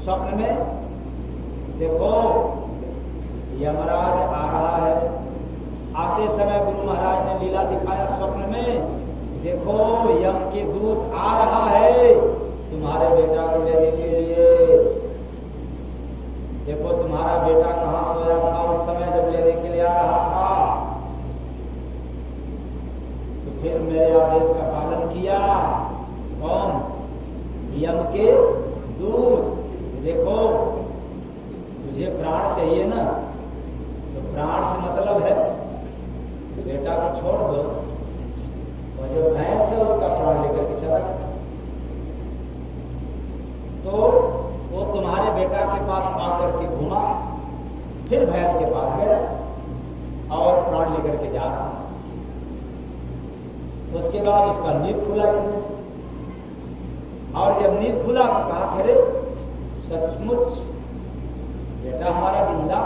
स्वप्न में देखो यमराज आ रहा है। आते समय गुरु महाराज ने लीला दिखाया स्वप्न में, देखो यम के दूत आ रहा है तुम्हारे बेटा को लेने के लिए। देखो तुम्हारा बेटा कहाँ सोया था उस समय जब लेने के लिए आ रहा था। तो फिर मेरे आदेश का पालन किया। कौन? यम के दूत। देखो मुझे प्राण चाहिए ना, तो प्राण से मतलब है कि बेटा को छोड़ दो और जो भैंस है उसका प्राण लेकर के चला गया। तो वो तुम्हारे बेटा के पास आकर के घुमा, फिर भैंस के पास गया और प्राण लेकर के जा रहा। उसके बाद उसका नींद खुला और जब नींद खुला तो कहा कि अरे सचमुच बेटा हमारा जिंदा,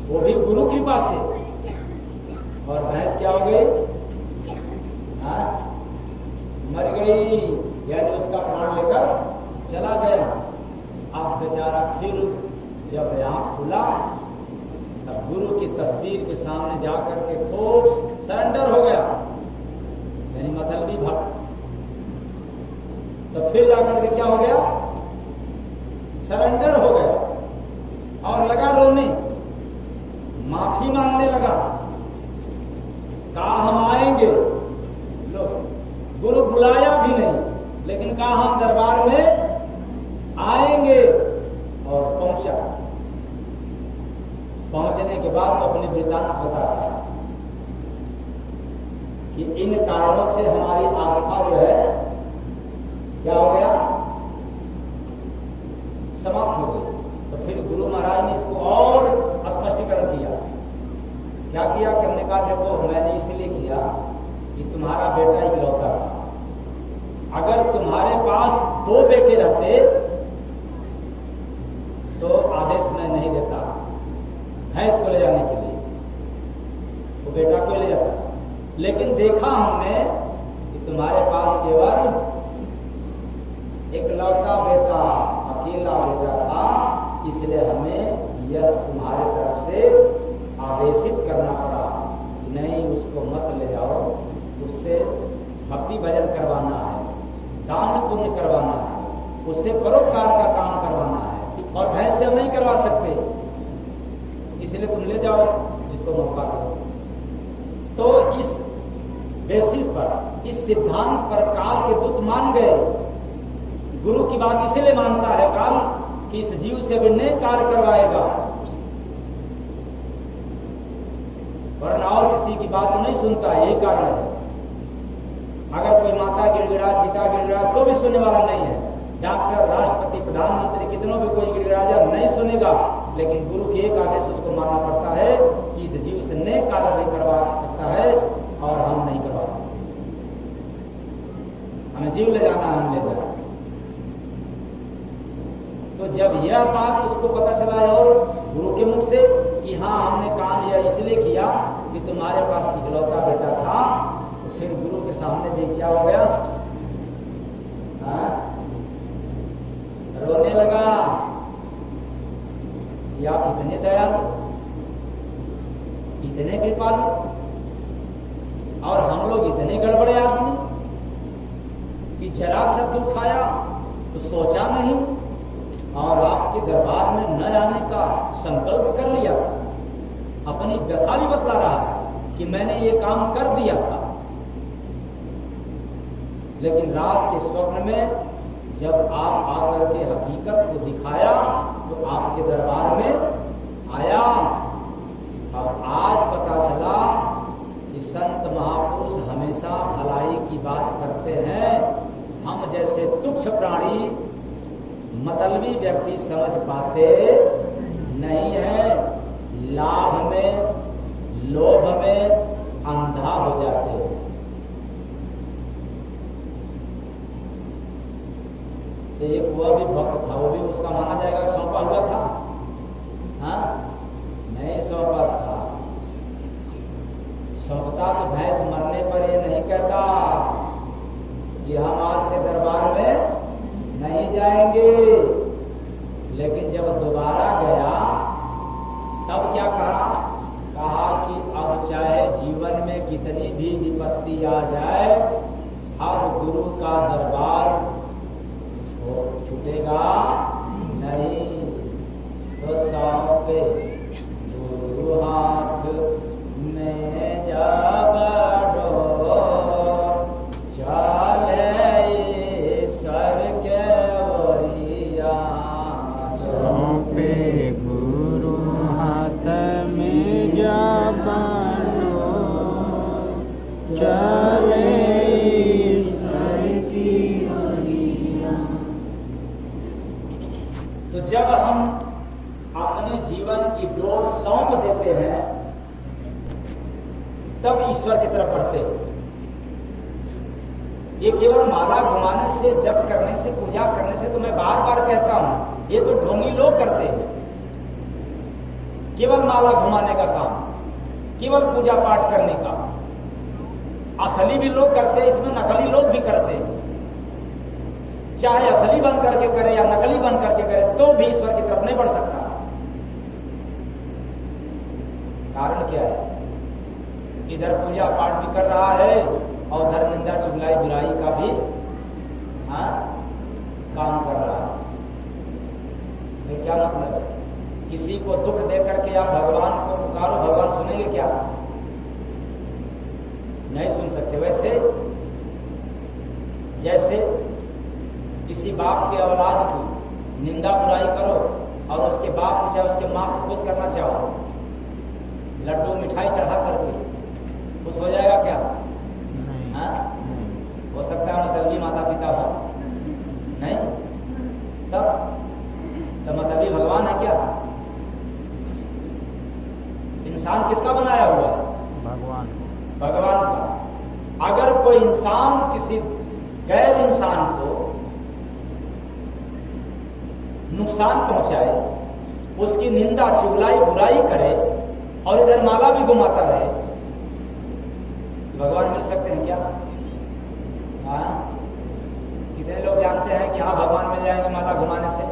वो भी गुरु कृपा से। और भैंस क्या हो गई? मर गई, यानी उसका प्राण लेकर चला गया। अब बेचारा फिर जब आँख खुला तब गुरु की तस्वीर के सामने जाकर के खूब सरेंडर हो गया, यानी मतलबी भक्त। तो फिर जाकर के क्या हो गया? सरेंडर हो गया और लगा रोने, माफी मांगने लगा। कहा हम आएंगे, लो गुरु बुलाया भी नहीं, लेकिन कहा हम दरबार में आएंगे। और पहुंचा। पहुंचने के बाद तो अपने वृत्तांत बताता कि इन कारणों से हमारी आस्था जो है क्या हो गया? समाप्त हो गई। तो फिर गुरु महाराज ने इसको और स्पष्टीकरण किया। क्या किया कि हमने कहा देखो मैंने इसलिए किया कि तुम्हारा बेटा इकलौता था। अगर तुम्हारे पास 2 बेटे रहते तो आदेश मैं नहीं देता भैंस को ले जाने के लिए, वो बेटा को ले जाता। लेकिन देखा हमने कि तुम्हारे पास केवल इकलौता बेटा, अकेला बेटा था, इसलिए हमें यह तुम्हारे तरफ से आदेशित करना पड़ा कि नहीं उसको मत ले जाओ, उससे भक्ति भजन करवाना है, दान पुण्य करवाना है, उससे परोपकार का काम करवाना है, और भैंस से हम नहीं करवा सकते, इसलिए तुम ले जाओ, इसको मौका दो। तो इस बेसिस पर, इस सिद्धांत पर काल के दूत मान गए। गुरु की बात इसलिए मानता है काल कि इस जीव से भी नए कार्य करवाएगा, वरना और किसी की बात नहीं सुनता। यही कारण है। अगर कोई माता गिड़गिड़ा, पिता गिड़गिड़ा तो भी सुनने वाला नहीं है। डॉक्टर, राष्ट्रपति, प्रधानमंत्री, कितनों भी कोई गिड़गिड़ा नहीं सुनेगा, लेकिन गुरु के एक आदेश उसको मानना पड़ता है कि इस जीव से नए कार्य नहीं करवा सकता है और हम नहीं करवा सकते। हमें जीव ले जाना, हम ले जाए। तो जब यह बात उसको पता चला और गुरु के मुख से कि हाँ हमने काम यह इसलिए किया कि तुम्हारे पास इकलौता बेटा था, तो फिर गुरु के सामने भी क्या हो गया? रोने लगा कि आप इतने दयालु, इतने कृपालु, और हम लोग इतने गड़बड़े आदमी कि जरा सा दुख आया तो सोचा नहीं और आपके दरबार में न आने का संकल्प कर लिया था। अपनी व्यथा भी बतला रहा है कि मैंने ये काम कर दिया था, लेकिन रात के स्वप्न में जब आप आकर के हकीकत को दिखाया तो आपके दरबार में आया। और आज पता चला कि संत महापुरुष हमेशा भलाई की बात करते हैं। हम जैसे तुच्छ प्राणी, मतलबी व्यक्ति समझ पाते नहीं है। लाभ में, लोभ में अंधा हो जाते हैं। एक वह भी भक्त था, वो भी उसका माना जाएगा सौंपा हुआ था। हाँ, नहीं सौंपा था। सौंपता तो भैंस मरने पर ये नहीं कहता कि हम आज से दरबार में नहीं जाएंगे, लेकिन जब दोबारा गया तब क्या कहा? कहा कि अब चाहे जीवन में कितनी भी विपत्ति आ जाए, अब गुरु का दरबार छूटेगा नहीं। तो सौंपे गुरु हाथ में जब चले ईश्वर के ओरिया। सौंपे गुरु हाथ में जब चले ईश्वर की ओरिया। तो जब हम अपने जीवन की डोर सौंप देते हैं तब ईश्वर की तरफ बढ़ते हैं। ये केवल माला घुमाने से, जप करने से, पूजा करने से तो मैं बार बार कहता हूं, ये तो ढोंगी लोग करते हैं। केवल माला घुमाने का काम, केवल पूजा पाठ करने का। असली भी लोग करते हैं, इसमें नकली लोग भी करते हैं। चाहे असली बन करके करे या नकली बन करके करे तो भी ईश्वर की तरफ नहीं बढ़ सकता। कारण क्या है? इधर पूजा पाठ भी कर रहा है और उधर निंदा चुगलाई बुराई का भी काम कर रहा है। तो क्या मतलब है? किसी को दुख दे करके आप भगवान को पुकारो, भगवान सुनेंगे क्या? नहीं सुन सकते। वैसे जैसे किसी बाप के औलाद की निंदा बुराई करो और उसके बाप को चाहे उसके माँ को खुश करना चाहो, लड्डू मिठाई चढ़ा करके खुश हो जाएगा क्या? नहीं। हो सकता है मतलबी माता पिता हो, नहीं? तब तो मतलबी भगवान है क्या? इंसान किसका बनाया हुआ है? भगवान भगवान का। अगर कोई इंसान किसी गैर इंसान को नुकसान पहुंचाए, उसकी निंदा चुगलाई बुराई करे और इधर माला भी घुमाता रहे, भगवान मिल सकते हैं क्या? कितने लोग जानते हैं कि हाँ भगवान मिल जाएंगे माला घुमाने से?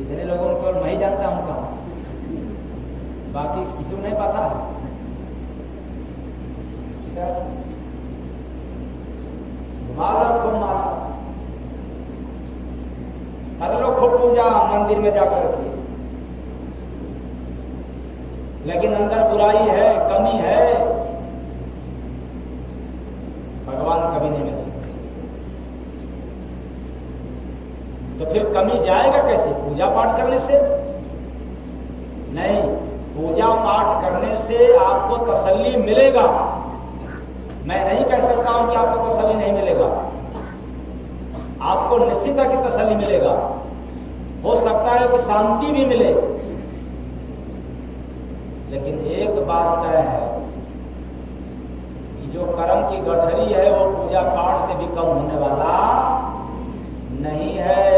इतने लोगों को केवल मैं ही जानता हूं कहा, बाकी किसी को नहीं पता है। माला खूब माला कर लो, खूब पूजा मंदिर में जाकर के, लेकिन अंदर बुराई है, कमी है, भगवान कभी नहीं मिल सकते। तो फिर कमी जाएगा कैसे? पूजा पाठ करने से नहीं। पूजा पाठ करने से आपको तसल्ली मिलेगा। मैं नहीं कह सकता हूं कि आपको तसल्ली नहीं मिलेगा, आपको निश्चित है कि तसल्ली मिलेगा। हो सकता है कि शांति भी मिले, लेकिन एक बात तय है कि जो कर्म की गठरी है वो पूजा पाठ से भी कम होने वाला नहीं है,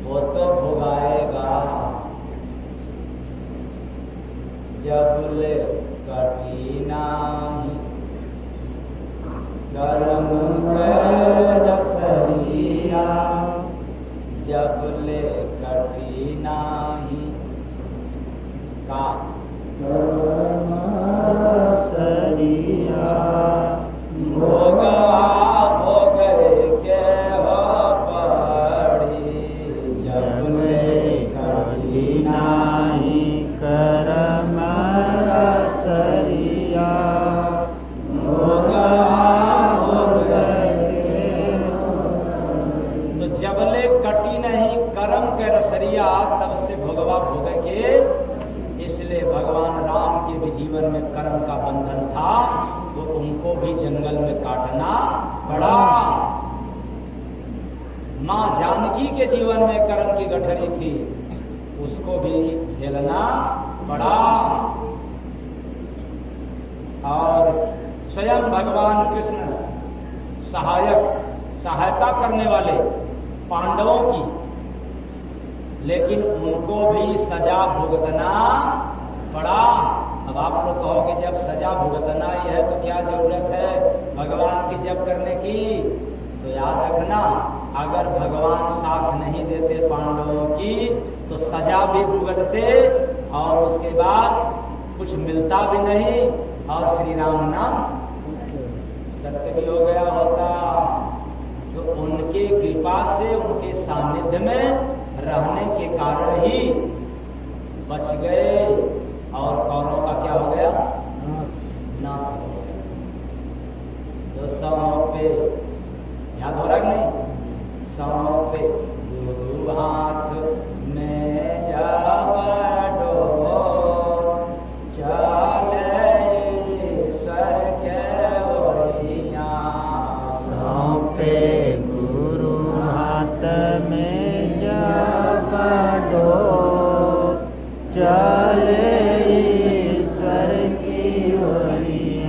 वो तो भोगाएगा। जब ले कटी नाही कर्म कर रसरिया, जब ले कटी नाही का कर्म रसरिया, भोगा भोग के हो पड़ी, जब ले कटी नाही कर्म रसरिया, भोगा भोग के। तो जबले कटी नहीं कर्म के रसरिया, तब से भोगवा भोग के। इसलिए भगवान राम के भी जीवन में कर्म का बंधन था, तो उनको भी जंगल में काटना पड़ा। मां जानकी के जीवन में कर्म की गठरी थी, उसको भी झेलना पड़ा। और स्वयं भगवान कृष्ण सहायता करने वाले पांडवों की, लेकिन उनको भी सजा भुगतना पड़ा। अब आप लोग कहोगे जब सजा भुगतना ही है तो क्या जरूरत है भगवान की जप करने की? तो याद रखना, अगर भगवान साथ नहीं देते पांडवों की तो सजा भी भुगतते और उसके बाद कुछ मिलता भी नहीं और श्री राम नाम सत्य भी हो गया होता। तो उनके कृपा से, उनके सानिध्य में रहने के कारण ही बच गए और कौरव का क्या हो गया? नाश हो गया। तो सौंपे, याद हो रहा कि नहीं? सौंपे गुरु हाथ में जब डोर, चले ईश्वर के ओरिया। सौंपे गुरु हाथ में जब डोर, चले ईश्वर की ओरिया।